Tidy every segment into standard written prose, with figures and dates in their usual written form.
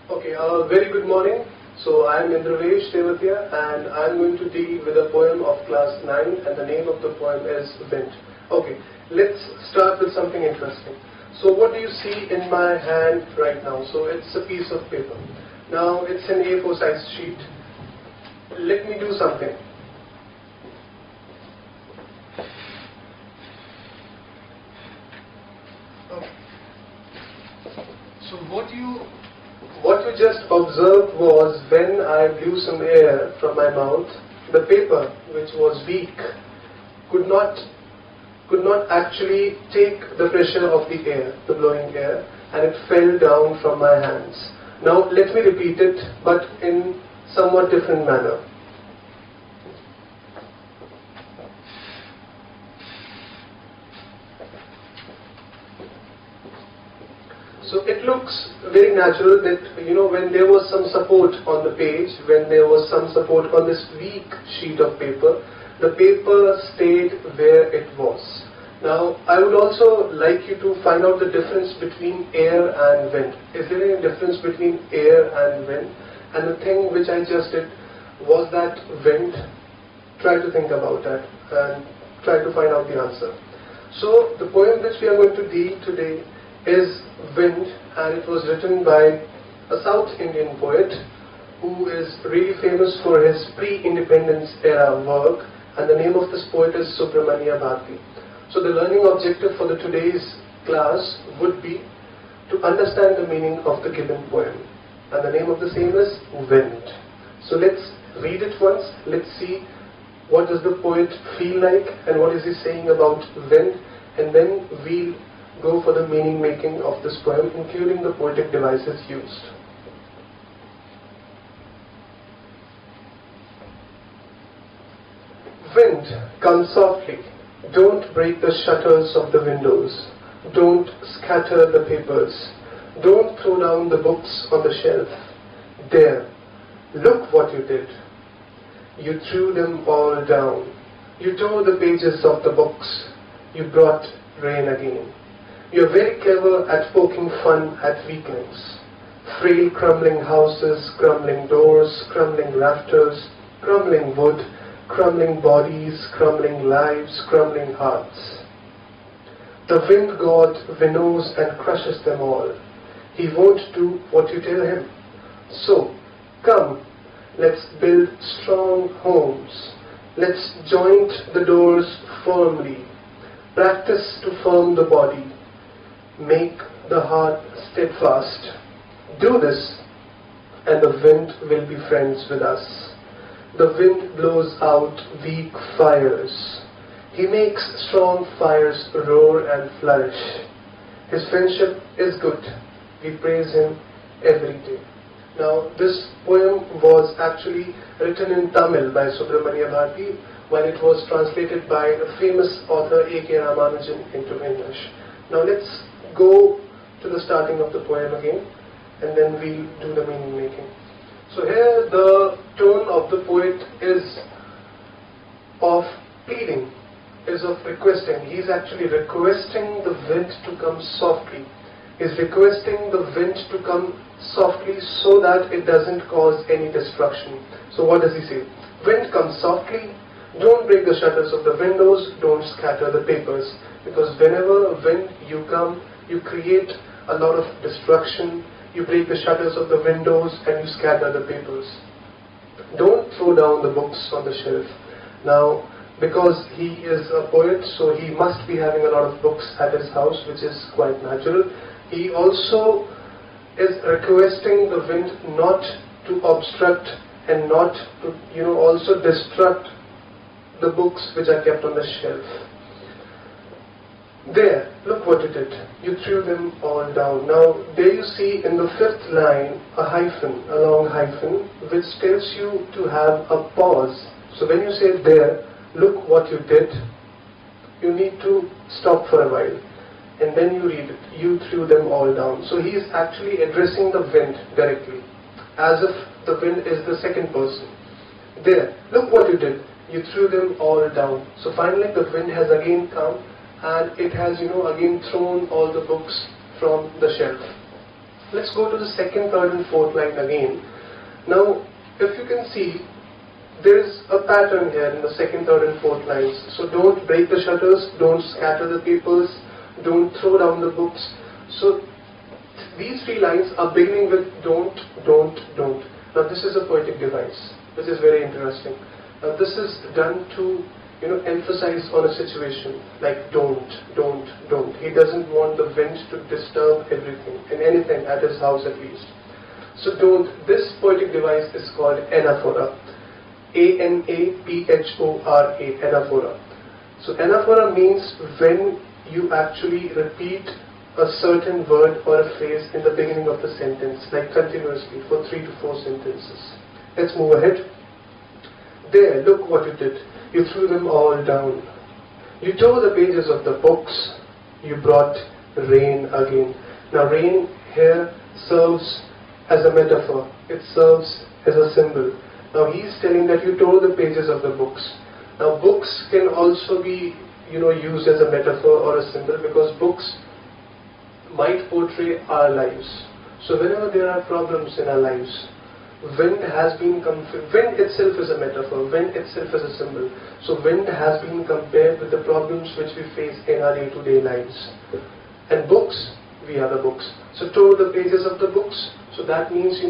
Okay, very good morning. So I am Indravesh Devatia and I am going to deal with a poem of class 9 and the name of the poem is Wind. Okay, let's start with something interesting. So what do you see in my hand right now? So it's a piece of paper. Now it's an A4 size sheet. Let me do something. Okay. So what you just observed was when I blew some air from my mouth, the paper, which was weak, could not actually take the pressure of the air, the blowing air, and it fell down from my hands. Now let me repeat it, but in somewhat different manner. So it looks very natural that, when there was some support on the page, when there was some support on this weak sheet of paper, the paper stayed where it was. Now, I would also like you to find out the difference between air and wind. Is there any difference between air and wind? And the thing which I just did, was that wind? Try to think about that and try to find out the answer. So, the poem which we are going to deal today is Wind, and it was written by a South Indian poet who is really famous for his pre-independence era work, and the name of this poet is Subramania Bharati. So the learning objective for the today's class would be to understand the meaning of the given poem, and the name of the same is Wind. So let's read it once, let's see what does the poet feel like and what is he saying about wind, and then we'll go for the meaning making of this poem, including the poetic devices used. Wind, come softly. Don't break the shutters of the windows. Don't scatter the papers. Don't throw down the books on the shelf. There, look what you did. You threw them all down. You tore the pages of the books. You brought rain again. You're very clever at poking fun at weaklings. Frail crumbling houses, crumbling doors, crumbling rafters, crumbling wood, crumbling bodies, crumbling lives, crumbling hearts. The wind god winnows and crushes them all. He won't do what you tell him. So, come, let's build strong homes. Let's joint the doors firmly. Practice to firm the body. Make the heart steadfast. Do this, and the wind will be friends with us. The wind blows out weak fires. He makes strong fires roar and flourish. His friendship is good. We praise him every day. Now, this poem was actually written in Tamil by Subramania Bharati, while it was translated by a famous author A.K. Ramanujan into English. Now, let's go to the starting of the poem again, and then we'll do the meaning making. So here the tone of the poet is of pleading, is of requesting. He's actually requesting the wind to come softly. He's requesting the wind to come softly so that it doesn't cause any destruction. So what does he say? Wind, come softly. Don't break the shutters of the windows. Don't scatter the papers. Because whenever wind you come, you create a lot of destruction, you break the shutters of the windows and you scatter the papers. Don't throw down the books on the shelf. Now, because he is a poet, so he must be having a lot of books at his house, which is quite natural. He also is requesting the wind not to obstruct and not to, also destruct the books which are kept on the shelf. There, look what you did. You threw them all down. Now, there you see in the fifth line a hyphen, a long hyphen, which tells you to have a pause. So when you say there, look what you did, you need to stop for a while. And then you read it. You threw them all down. So he is actually addressing the wind directly, as if the wind is the second person. There, look what you did. You threw them all down. So finally the wind has again come, and it has, again thrown all the books from the shelf. Let's go to the second, third and fourth line again. Now, if you can see, there is a pattern here in the second, third and fourth lines. So don't break the shutters, don't scatter the papers, don't throw down the books. So these three lines are beginning with don't, don't, don't. Now this is a poetic device, which is very interesting. Now this is done to emphasize on a situation like don't. He doesn't want the wind to disturb everything and anything at his house at least. So don't. This poetic device is called anaphora. Anaphora, anaphora. So anaphora means when you actually repeat a certain word or a phrase in the beginning of the sentence, like continuously for 3 to 4 sentences. Let's move ahead. There, look what you did. You threw them all down. You tore the pages of the books. You brought rain again. Now rain here serves as a metaphor. It serves as a symbol. Now he's telling that you tore the pages of the books. Now books can also be used as a metaphor or a symbol, because books might portray our lives. So whenever there are problems in our lives, wind itself is a metaphor, wind itself is a symbol. So wind has been compared with the problems which we face in our day-to-day lives. And books, we are the books. So tore the pages of the books. So that means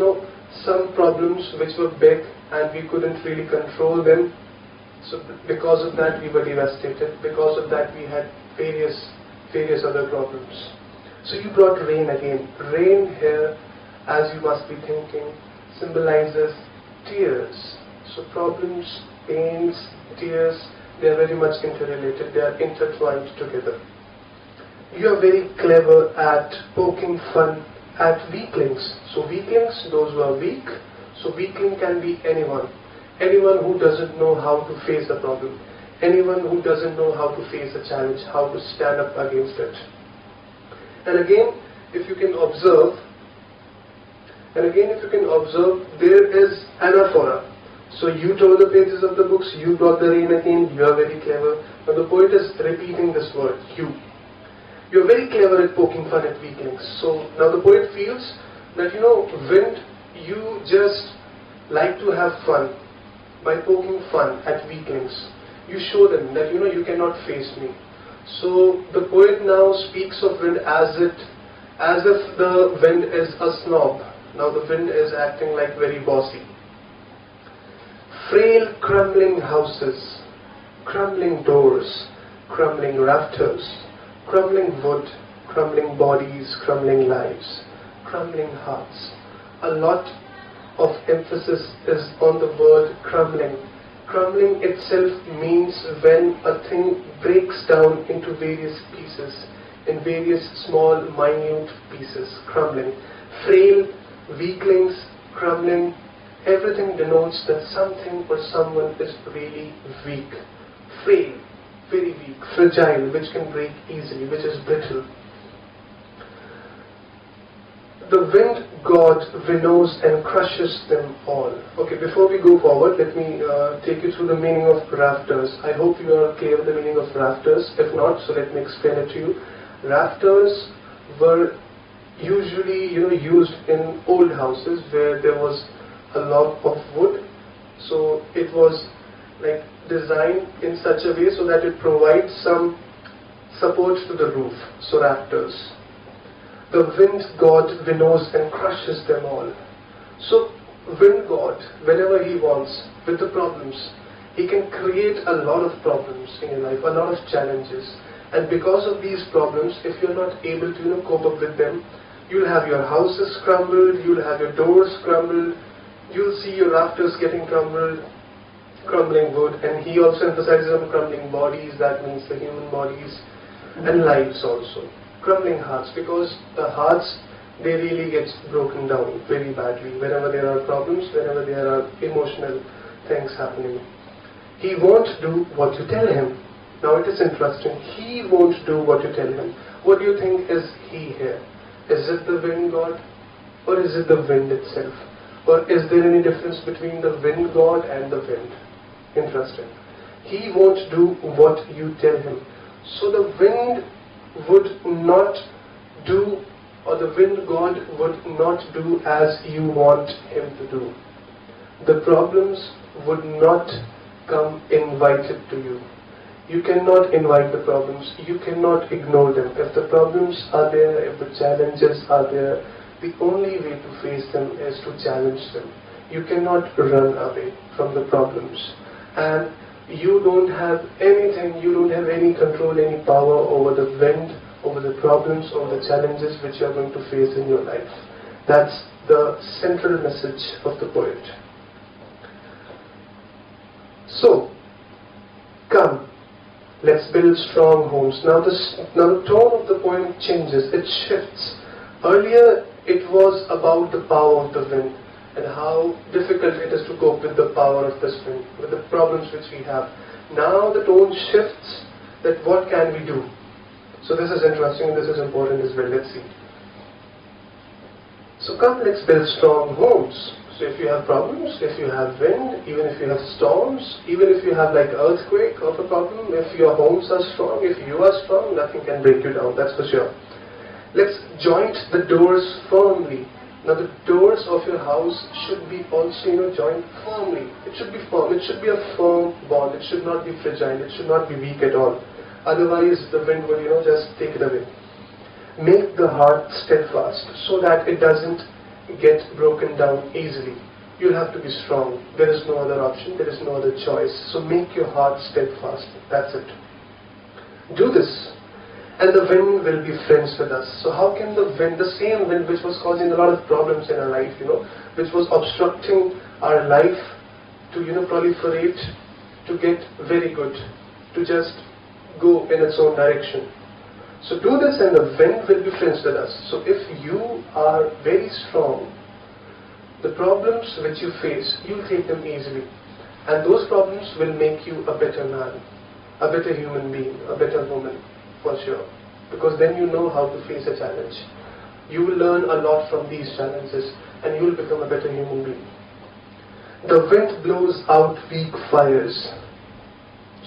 some problems which were big and we couldn't really control them. So because of that we were devastated. Because of that we had various other problems. So you brought rain again. Rain here, as you must be thinking, symbolizes tears. So problems, pains, tears, they are very much interrelated. They are intertwined together. You are very clever at poking fun at weaklings. So weaklings, those who are weak. So weakling can be anyone. Anyone who doesn't know how to face a problem. Anyone who doesn't know how to face a challenge, how to stand up against it. And again, if you can observe, there is anaphora. So you tore the pages of the books, you brought the rain again, you are very clever. Now the poet is repeating this word, you. You are very clever at poking fun at weaklings. So now the poet feels that wind, you just like to have fun by poking fun at weaklings. You show them that you cannot face me. So the poet now speaks of wind as if the wind is a snob. Now the wind is acting like very bossy. Frail crumbling houses, crumbling doors, crumbling rafters, crumbling wood, crumbling bodies, crumbling lives, crumbling hearts. A lot of emphasis is on the word crumbling. Crumbling itself means when a thing breaks down into various pieces, in various small, minute pieces, crumbling. Frail, weaklings, crumbling, everything denotes that something or someone is really weak. Frail, very weak, fragile, which can break easily, which is brittle. The wind god winnows and crushes them all. Okay, before we go forward, let me take you through the meaning of rafters. I hope you are clear with the meaning of rafters. If not, so let me explain it to you. Rafters were usually used in old houses where there was a log of wood. So it was like designed in such a way so that it provides some support to the roof. So rafters. The wind god winnows and crushes them all. So wind god, whenever he wants, with the problems, he can create a lot of problems in your life, a lot of challenges. And because of these problems, if you're not able to cope up with them, you'll have your houses crumbled, you'll have your doors crumbled, you'll see your rafters getting crumbled, crumbling wood. And he also emphasizes on crumbling bodies, that means the human bodies, and lives also. Crumbling hearts, because the hearts, they really get broken down very badly whenever there are problems, whenever there are emotional things happening. He won't do what you tell him. Now it is interesting. He won't do what you tell him. What do you think is he here? Is it the wind god, or is it the wind itself? Or is there any difference between the wind god and the wind? Interesting. He won't do what you tell him. So the wind would not do, or or the wind god would not do as you want him to do. The problems would not come invited to you. You cannot invite the problems. You cannot ignore them. If the problems are there, if the challenges are there, the only way to face them is to challenge them. You cannot run away from the problems. And you don't have anything, you don't have any control, any power over the wind, over the problems, over the challenges which you are going to face in your life. That's the central message of the poet. So, come, let's build strong homes. Now the tone of the poem changes, it shifts. Earlier it was about the power of the wind and how difficult it is to cope with the power of this wind, with the problems which we have. Now the tone shifts, that what can we do? So this is interesting and this is important as well. Let's see. So come, let's build strong homes. So if you have problems, if you have wind, even if you have storms, even if you have like earthquake of a problem, if your homes are strong, if you are strong, nothing can break you down, that's for sure. Let's joint the doors firmly. Now the doors of your house should be also, joined firmly. It should be firm. It should be a firm bond. It should not be fragile. It should not be weak at all. Otherwise the wind will, just take it away. Make the heart steadfast so that it doesn't get broken down easily. You'll have to be strong. There is no other option. There is no other choice. So make your heart steadfast. That's it. Do this. And the wind will be friends with us. So how can the wind, the same wind which was causing a lot of problems in our life, which was obstructing our life to, proliferate, to get very good, to just go in its own direction. So do this and the wind will be friends with us. So if you are very strong, the problems which you face, you'll take them easily. And those problems will make you a better man, a better human being, a better woman, for sure. Because then you know how to face a challenge. You will learn a lot from these challenges and you will become a better human being. The wind blows out weak fires.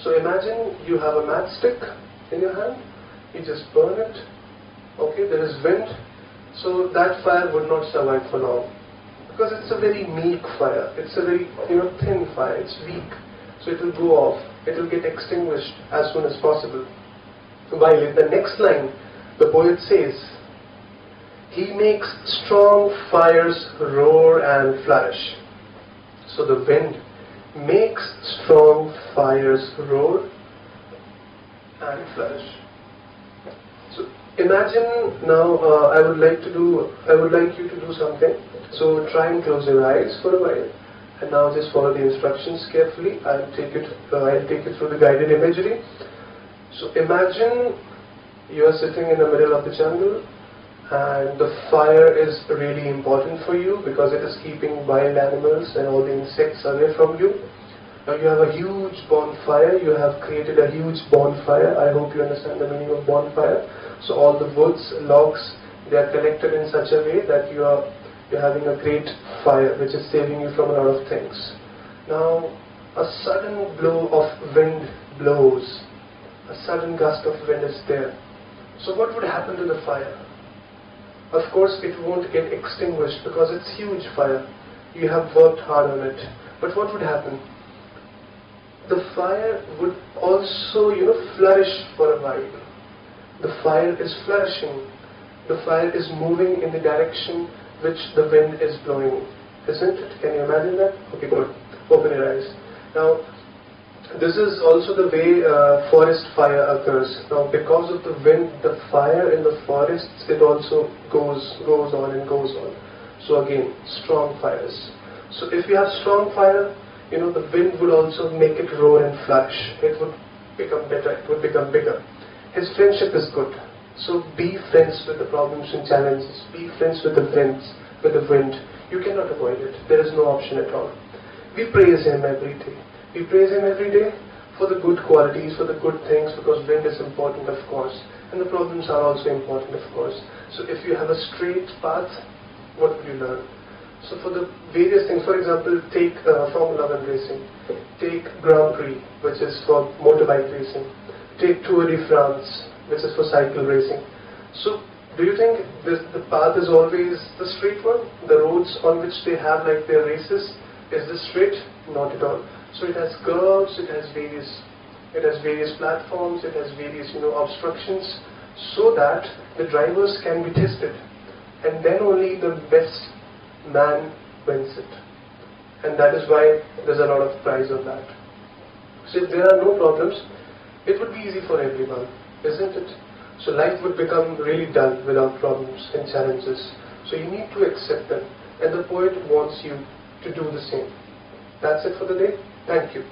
So imagine you have a matchstick in your hand. You just burn it, okay, there is wind, so that fire would not survive for long. Because it's a very meek fire, it's a very thin fire, it's weak. So it will go off, it will get extinguished as soon as possible. While in the next line, the poet says, he makes strong fires roar and flourish. So the wind makes strong fires roar and flourish. So imagine now, I would like you to do something. So try and close your eyes for a while, and now just follow the instructions carefully. I'll take you through the guided imagery. So imagine you are sitting in the middle of the jungle, and the fire is really important for you because it is keeping wild animals and all the insects away from you. Now you have a huge bonfire, you have created a huge bonfire. I hope you understand the meaning of bonfire. So all the woods, logs, they are collected in such a way that you're having a great fire which is saving you from a lot of things. Now a sudden blow of wind blows. A sudden gust of wind is there. So what would happen to the fire? Of course it won't get extinguished because it's huge fire. You have worked hard on it. But what would happen? The fire would also, flourish for a while. The fire is flourishing. The fire is moving in the direction which the wind is blowing. Isn't it? Can you imagine that? Okay, good. Open your eyes. Now, this is also the way forest fire occurs. Now, because of the wind, the fire in the forests, it also goes on and goes on. So again, strong fires. So if you have strong fire, the wind would also make it roar and flourish. It would become better, it would become bigger. His friendship is good. So be friends with the problems and challenges. Be friends with the wind. You cannot avoid it. There is no option at all. We praise him every day. We praise him every day for the good qualities, for the good things, because wind is important, of course. And the problems are also important, of course. So if you have a straight path, what will you learn? So for the various things, for example, take Formula 1 racing, take Grand Prix, which is for motorbike racing, take Tour de France, which is for cycle racing. So Do you think the path is always the straight one? The roads on which they have like their races, is this straight? Not at all. So it has curves, it has various platforms, it has various obstructions, so that the drivers can be tested, and then only the best man wins it. And that is why there's a lot of prize on that. So if there are no problems, it would be easy for everyone, isn't it? So life would become really dull without problems and challenges. So you need to accept them. And the poet wants you to do the same. That's it for the day. Thank you.